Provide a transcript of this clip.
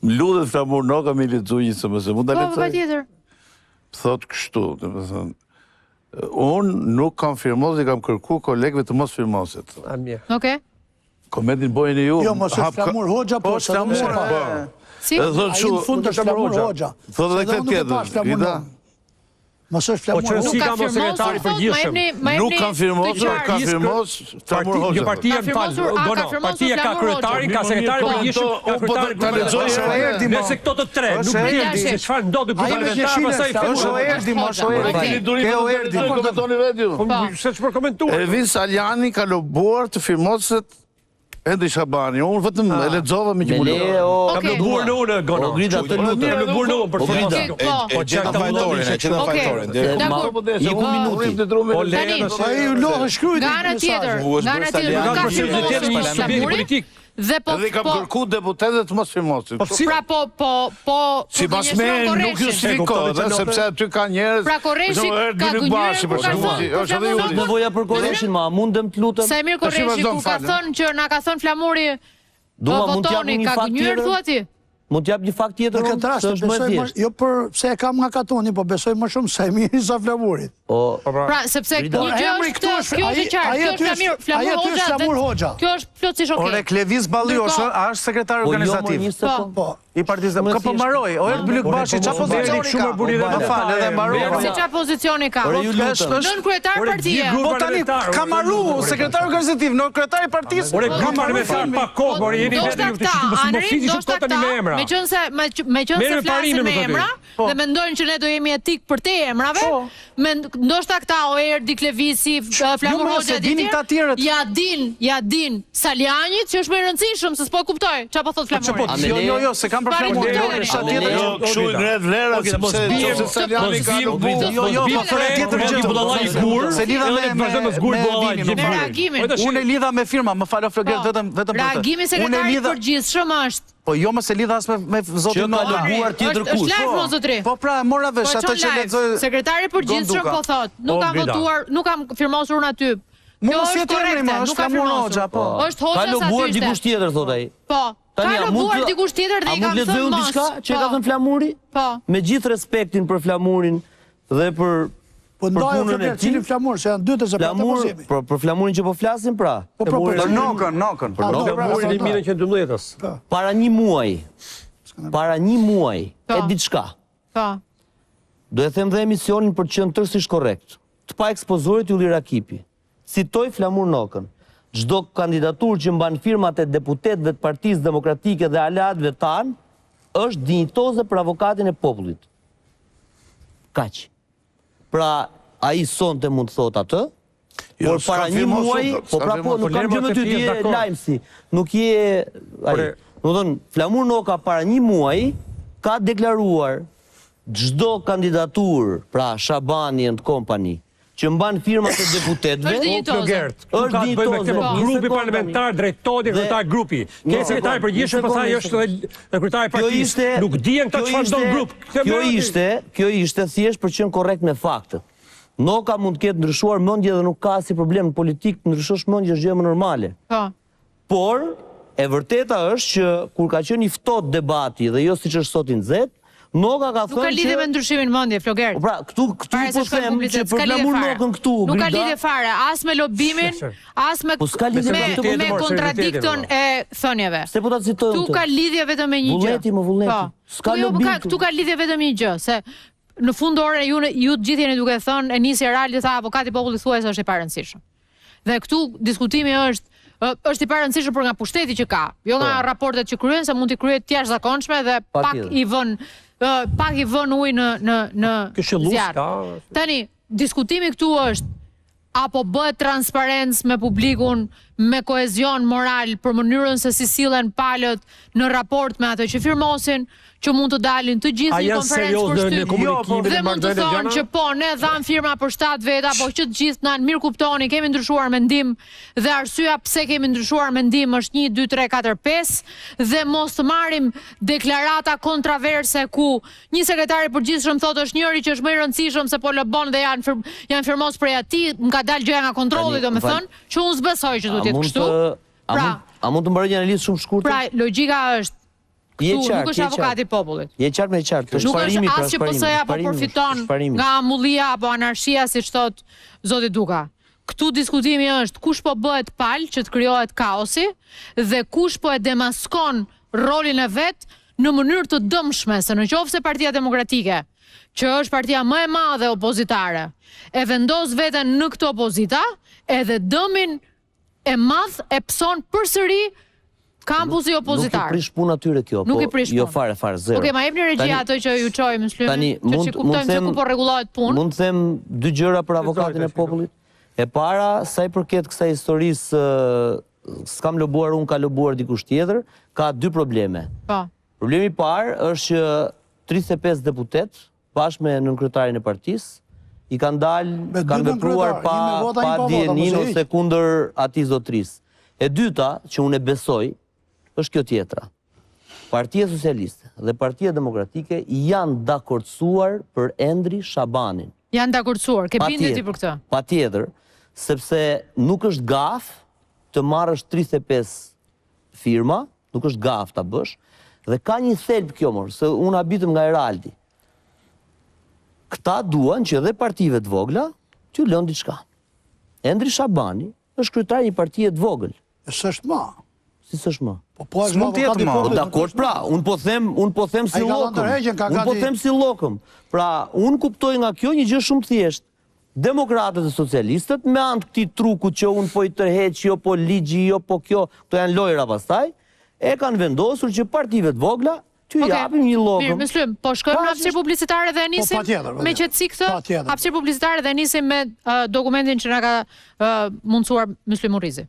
Më ludhet Flamur Noka me lexuar një SMS, mund ta lexoj? Po, patjetër. Thot kështu, domethënë, unë nuk kam firmos, i kam kërku kolegëve të mos firmoset. Okej. Komentin bojeni ju. Jo, mos është Flamur Hoxha, po Flamur. Si? Ai në fund është Flamur Hoxha. Thot edhe këtë tjetër. Rita. Mos është Flamur Hoxha. Nuk ka firmosur, nuk kam firmosur, ka firmos Flamur Hoxha. Një partia në falë, partia ka kryetarin, ka sekretarin përgjithshëm, ka kryetarin përgjithshëm. Nëse këto të tre, nuk vjen se çfarë ndodhi parlamentar, pastaj Ervin Saljani ka lobuar të firmoset Edi Shabani, unë vetëm e lexova me qemullë. Kam lobuar në unë, Gono. Grida të lutem. Kam lobuar në unë për Grida. Po Gjeta fajtorin, Iku minuti. Po leje ai u lodhë shkruajti. Nga ana tjetër, nuk ka firmosur Flamuri. Dhe kam kërku deputetët të mos firmosin. Pra po sipas me nuk justifikohet, sepse aty ka njerëz. Pra Korreshi ka gënjur kur ka thënë Nevoja për Korreshin, ma mundem të lutem. Sa mirë Korreshi kur ka thënë që na ka thënë Flamuri votoni, ka gënjur thua ti? Mund t'jap një fakt tjetër, në këtë rast është më thjeshtë. Jo për pse e kam nga Katoni, po besoj më shumë se mirë sa Flamurit. Pra, sepse një gjë është kjo është e qartë, kjo është Flamur Hoxha. Kjo është plotësisht okay. Ore Klevis Balliosh, a është sekretar organizativ? Po. I Partisë Demokratike. Po mbaroi, o Ert Bylykbashi, çfarë pozicioni ka? Më fal, edhe mbaroi. Si çfarë pozicioni ka? Nën kryetar partie. Po tani ka marru sekretar organizativ, në kryetar i partisë. Ore grup parlamentar pa kohë, ore jeni vetë ju të shkëmbësni shumë me emra. Meqense flasin me emra dhe mendojnë që ne do jemi etik për te emrave, ndoshta këta o Erdi Klevisi, Flamur Hoxha ja din Saljanit që është më i rëndësishëm se s'po kuptoj çfarë po thot Flamuri. Jo, se kam për Flamur. Kështu i ngret vlera sepse Saljani ka jo, po thonë tjetër gjë. Se lidha me reagimin. Unë e lidha me firma, më falo Flogert vetëm për të. Reagimi sekretarit përgjithshëm është po jo më se lidha as me zotin Noka. Është live mo zotri. Po pra mora vesh ato që lexoj. Sekretari i përgjithshëm po thot, nuk kam votuar, nuk kam firmosur unë aty. Kjo është korrekte, nuk ka firmosur. Është Hoxha sa ka lobuar dikush tjetër thot ai. Po. Ka lobuar dikush tjetër dhe i kam thënë mos. Diçka që ka thënë Flamuri? Po. Me gjithë respektin për Flamurin dhe për po ndajë Flogert cilin Flamur, se janë dy të sepse për Flamurin që po flasim pra. Për Nokën. Për Flamurin e 1912-s. Para një muaj e diçka. Po. Do e them dhe emisionin për të qenë tërësisht korrekt. Të pa ekspozuarit Ylli Rakipi. Citoj Flamur Nokën. Çdo kandidaturë që mban firmat e deputetëve të Partisë Demokratike dhe aleatëve tanë është dinjitoze për avokatin e popullit. Kaq. Pra, ai sonte mund të thot atë, por para një muaj, po pra po, nuk kam gjë me ty, ti je lajmësi, nuk je... Flamur Noka para një muaj ka deklaruar çdo kandidaturë, pra Shabani and Company, që mban firmat e deputetëve, është dinjitoze. Grupi parlamentar, drejtori, kryetar grupi. Ke sekretari përgjithshëm, pastaj është edhe kryetari i partisë. Nuk dihen këta çfarë ndon grup. Kjo ishte thjesht për qenë korrekt me faktet. Noka mund të ketë ndryshuar mendje dhe nuk ka si problem në politikë, ndryshosh mendje është gjë më normale. Por e vërteta është që kur ka qenë i ftohtë debati dhe jo siç është sot i nxehtë, Noka ka thënë që... Nuk ka lidhje me ndryshimin mendje, Flogert. Pra, këtu po them që për Flamur Nokën këtu... Nuk ka lidhje fare, as me lobimin, as me kontradikton e thënieve. Se po ta citojmë këtu. Tu ka lidhje vetëm me një gjë. Vullneti. S'ka lobim. Tu ka lidhje vetëm me një gjë, se në fund ore ju të gjithë jeni duke thënë, e nisi Rali tha avokati popullit thuaj se është i parëndësishëm. Dhe këtu diskutimi është i parëndësishëm për nga pushteti që ka, jo nga raportet që kryen, se mund t'i kryet jashtëzakonshme dhe pak i vën ujë në zjarë. Tani, diskutimi këtu është apo bëhet transparencë me publikun, me kohezion moral për mënyrën se si sillen palët në raport me ato që firmosin, që mund të dalin të gjithë një konferencë për shtyp. Dhe mund të thonë që po, ne dham firma për 7 veta, po që të gjithë në mirë kuptoni, kemi ndryshuar mendim, dhe arsyeja pse kemi ndryshuar mendim është 1, 2, 3, 4, 5, dhe mos të marrim deklarata kontraverse ku një sekretari përgjithshëm thotë është njëri që është më i rëndësishëm se po lëbon dhe janë firmos prej atij, më ka dalë gjëja nga kontrolli, domethënë, që unë s'besoj që duhet të jetë kështu. A mund të mbaroj një analizë shumë shkurtër? Pra, logjika është Këtu nuk është avokati i popullit. Je qartë me qartë. Nuk është as që PS-ja po përfiton nga amullia apo anarshia, siç thot zoti Duka. Këtu diskutimi është kush po bëhet palë që të krijohet kaosi dhe kush po e demaskon rolin e vet në mënyrë të dëmshme, se nëse Partia Demokratike, që është partia më e madhe opozitare, e vendos veten në këtë opozita, edhe dëmin e madh e pson përsëri kampusi opozitar. Nuk i prish punë atyre kjo, nuk i prish jo fare, zero. Okej, ma jepni regjia ato që ju çoj Myslymi, që kuptojmë se ku po rregullohet punë. Mund të them dy gjëra për avokatin e popullit. E para, sa i përket kësaj historisë, s'kam lobuar unë, ka lobuar dikush tjetër, ka dy probleme. Po. Problemi i parë është që 35 deputet bashkë me nënkryetarin e partisë i kanë dalë, kanë vepruar pa dijenin ose kundër atij zotrisë. E dyta, që unë e besoj, është kjo tjetra. Partia Socialiste dhe Partia Demokratike janë dakordsuar për Endri Shabanin. Janë dakordsuar, ke bindet ti për këtë? Patjetër, sepse nuk është gaf të marrësh 35 firma, nuk është gaf ta bësh, dhe ka një thelb kjo morë, se unë habitëm nga Eraldi. Këta duan që edhe partive të vogla t'ju lënë diçka. Endri Shabani është kryetari një partie të vogël. S'është më. Si s'është më? Po s'mund të jetë më. Dakord, pra, unë po them si llokëm. Unë po them si llokëm. Pra, unë kuptoj nga kjo një gjë shumë thjesht. Demokratët e socialistët, me anë këtij truku që unë po i tërheq, jo po ligji, jo po kjo, këto janë lojra pastaj, e kanë vendosur që partive të vogla t'ju japim një llokëm. Mirë, Myslym, po shkojmë në hapësirë publicitare dhe nisim me qetësi këtë? Hapësirë publicitare dhe nisim me dokumentin që na ka mundsuar Myslim Urrizi.